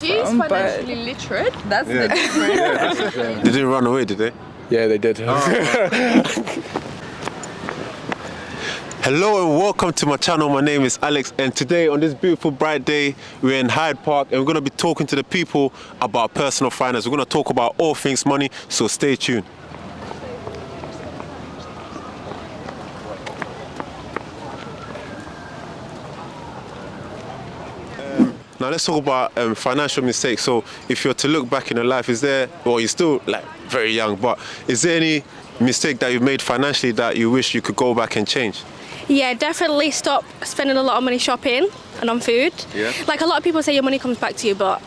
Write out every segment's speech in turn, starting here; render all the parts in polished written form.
She's financially literate. That's the difference. They didn't run away, did they? Yeah, they did. Hello and welcome to my channel. My name is Alex, and today on this beautiful bright day we're in Hyde Park and we're going to be talking to the people about personal finance. We're going to talk about all things money, so stay tuned. Now let's talk about financial mistakes. So if you're to look back in your life, is there, well, you're still like very young, but is there any mistake that you've made financially that you wish you could go back and change? Yeah, definitely stop spending a lot of money shopping and on food. Yeah. Like a lot of people say your money comes back to you, but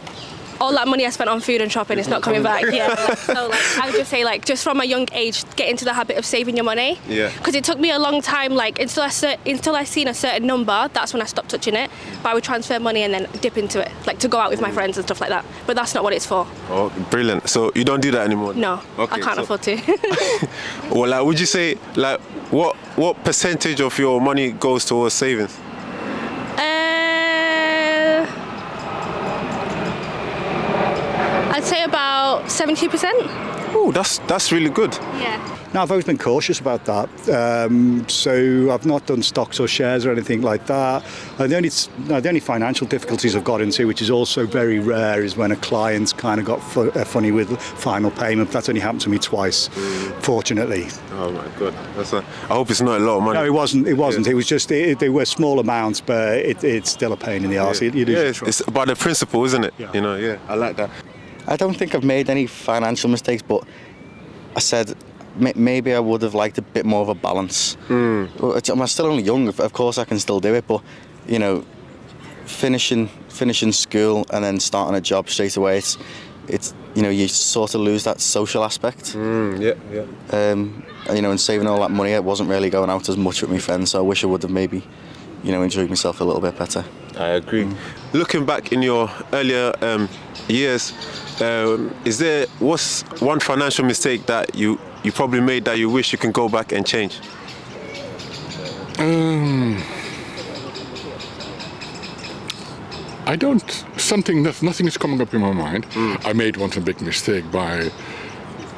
all that money I spent on food and shopping is not coming back. Yeah. So I would just say just from a young age, get into the habit of saving your money. Yeah. Because it took me a long time, until I seen a certain number, that's when I stopped touching it. But I would transfer money and then dip into it, to go out with my friends and stuff like that. But that's not what it's for. Oh, brilliant. So you don't do that anymore? No, okay, I can't afford to. Well, would you say what percentage of your money goes towards savings? I'd say about 70%. Oh, that's really good. Yeah. No, I've always been cautious about that. So I've not done stocks or shares or anything like that. The only financial difficulties I've got into, which is also very rare, is when a client's kind of got funny with final payment. That's only happened to me twice, fortunately. Oh my God, I hope it's not a lot of money. No, it wasn't. It wasn't. Yeah. It was just they were small amounts, but it's still a pain in the arse. Yeah, You lose it's about the principle, isn't it? Yeah. You know, yeah, I like that. I don't think I've made any financial mistakes, but I said maybe I would have liked a bit more of a balance. I'm still only young, of course I can still do it, but you know, finishing school and then starting a job straight away, it's you know, you sort of lose that social aspect. Yeah. You know, and saving all that money, I wasn't really going out as much with my friends, so I wish I would have maybe, you know, enjoyed myself a little bit better. I agree. Looking back in your earlier years, what's one financial mistake that you probably made that you wish you can go back and change? I don't. Nothing is coming up in my mind. I made once a big mistake by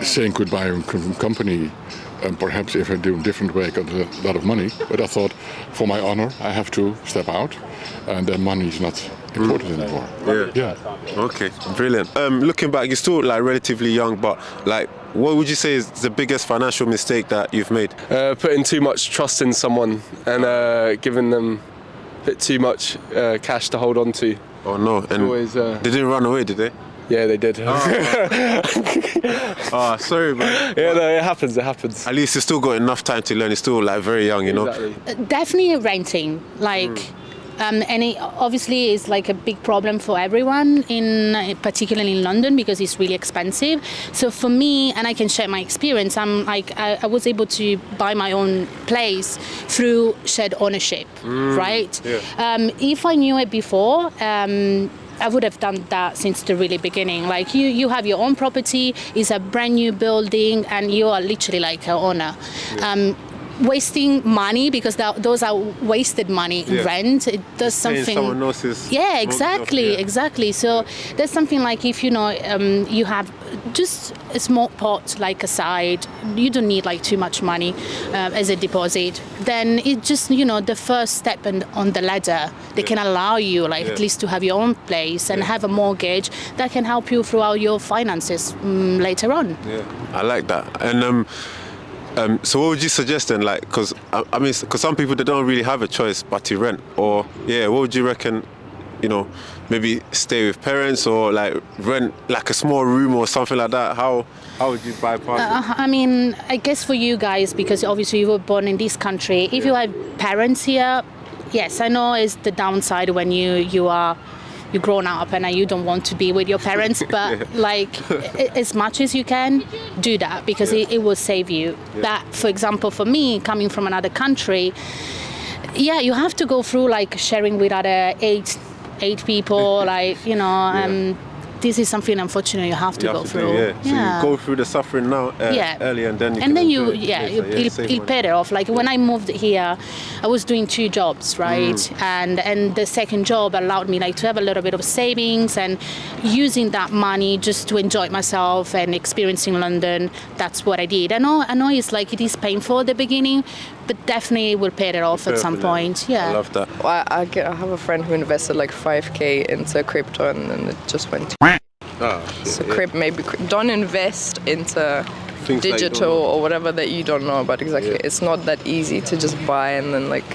saying goodbye to a company. And perhaps if I do it a different way, I got a lot of money. But I thought, for my honor, I have to step out, and then money is not important anymore. Yeah. Okay, brilliant. Looking back, you're still relatively young, but what would you say is the biggest financial mistake that you've made? Putting too much trust in someone and giving them a bit too much cash to hold on to. Oh no, and they didn't run away, did they? Yeah, they did. Oh, sorry, man. Yeah, no, it happens. At least you still got enough time to learn. You're still very young, you know. Exactly. Definitely renting, and it obviously is a big problem for everyone, particularly in London, because it's really expensive. So for me, and I can share my experience, I was able to buy my own place through shared ownership, right? Yeah. If I knew it before, I would have done that since the really beginning. You have your own property, it's a brand new building, and you are literally an owner. Yeah. Wasting money, because those are wasted money. Yeah. It does something. Someone else's. Yeah, exactly. So there's something if you have just a small pot aside, you don't need too much money as a deposit. Then it's just the first step on the ladder. They can allow you at least to have your own place and have a mortgage that can help you throughout your finances later on. Yeah, I like that. And so what would you suggest then? Because some people, they don't really have a choice but to rent. Or what would you reckon? You know, maybe stay with parents or rent a small room or something like that. How would you bypass it? I guess for you guys, because obviously you were born in this country, if you have parents here, yes, I know it's the downside when you're grown up and you don't want to be with your parents, but as much as you can, do that, because it will save you. But for example, for me, coming from another country, you have to go through sharing with other eight people, this is something unfortunately you have to go through. So you go through the suffering now early, and then it'll pay it off. Like when I moved here, I was doing 2 jobs, right? And the second job allowed me like to have a little bit of savings and using that money just to enjoy myself and experiencing London. That's what I did. I know it's like it is painful at the beginning, but definitely will pay it off at some point. Yeah. I love that. I have a friend who invested like 5k into crypto and then it just went. Don't invest into Things digital or whatever that you don't know about exactly. Yeah. It's not that easy to just buy and then like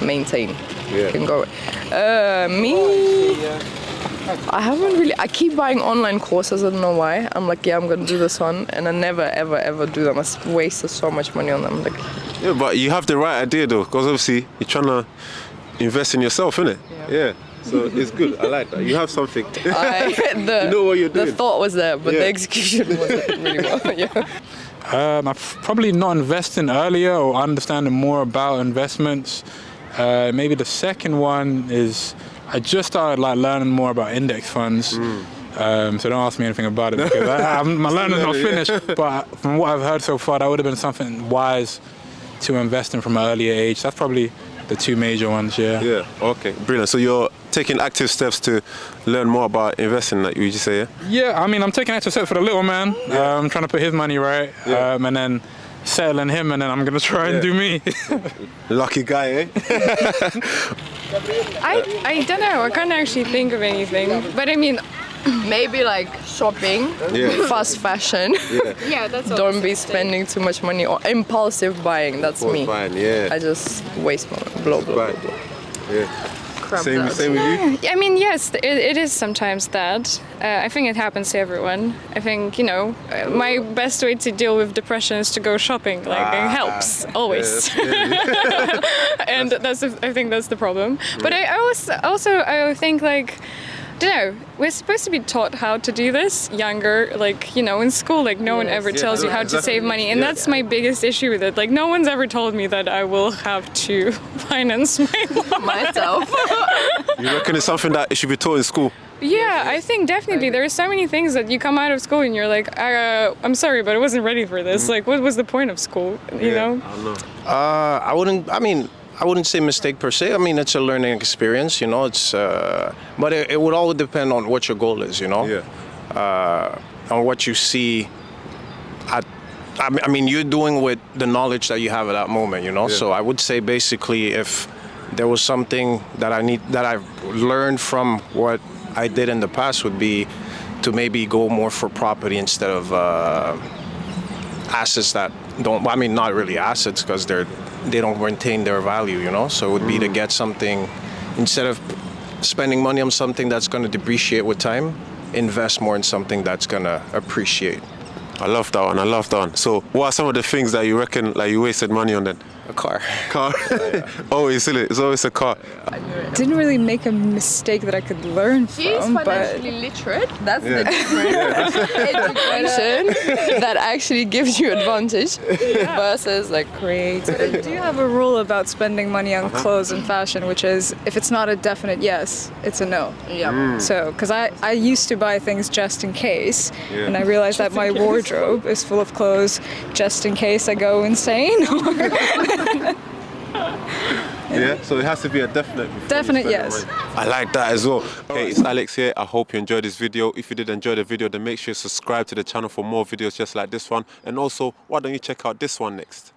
maintain. Yeah. You can go. I haven't really. I keep buying online courses. I don't know why. I'm like, I'm gonna do this one, and I never, ever do them. I wasted so much money on them. Like, yeah, but you have the right idea though, because obviously you're trying to invest in yourself, innit? Yeah. So it's good. I like that. You have something. You know what you're doing. The thought was there, but the execution wasn't really well. I'm probably not investing earlier or understanding more about investments. Maybe the second one is I just started like learning more about index funds. So don't ask me anything about it because my learning's not finished. But from what I've heard so far, that would have been something wise to invest in from an earlier age. That's probably the 2 major ones. Yeah. Okay. Brilliant. So you're taking active steps to learn more about investing, like you just say, Yeah. I mean, I'm taking active steps for the little man. I'm trying to put his money right, and then settling him, and then I'm gonna try and do me. Lucky guy, eh? I don't know. I can't actually think of anything. But I mean, Maybe like shopping, fast fashion. yeah, that's Don't be spending too much money or impulsive buying. That's me. I just waste my blah blah blah. Same with you? I mean, yes, it is sometimes that. I think it happens to everyone. I think, my best way to deal with depression is to go shopping. Like, it helps, always. And I think that's the problem. But I think, like, I don't know, we're supposed to be taught how to do this younger, like, in school, like, no one ever tells you how to save money. And that's my biggest issue with it. Like, no one's ever told me that I will have to finance myself. You reckon it's something that it should be taught in school? Yeah, I think definitely. There are so many things that you come out of school and you're like, I'm sorry, but I wasn't ready for this. Like, what was the point of school, you know? I wouldn't say mistake per se. I mean, it's a learning experience, It's, but it would all depend on what your goal is, on what you see. I mean, you're doing with the knowledge that you have at that moment, So I would say basically, if there was something that I've learned from what I did in the past, would be to maybe go more for property instead of assets that don't. I mean, not really assets because they don't maintain their value, So it would be to get something, instead of spending money on something that's going to depreciate with time, invest more in something that's going to appreciate. I love that one. So what are some of the things that you reckon like you wasted money on then? A car. Always, isn't it? It's always a car. Didn't really make a mistake that I could learn from. She is financially literate. That's the difference. Education that actually gives you advantage versus like creative. I do have a rule about spending money on clothes and fashion, which is if it's not a definite yes, it's a no. So, because I used to buy things just in case, and I realized that my wardrobe is full of clothes just in case I go insane. So it has to be a definite. Definite yes. I like that as well. Hey, it's Alex here. I hope you enjoyed this video. If you did enjoy the video, then make sure you subscribe to the channel for more videos just like this one. And also, why don't you check out this one next?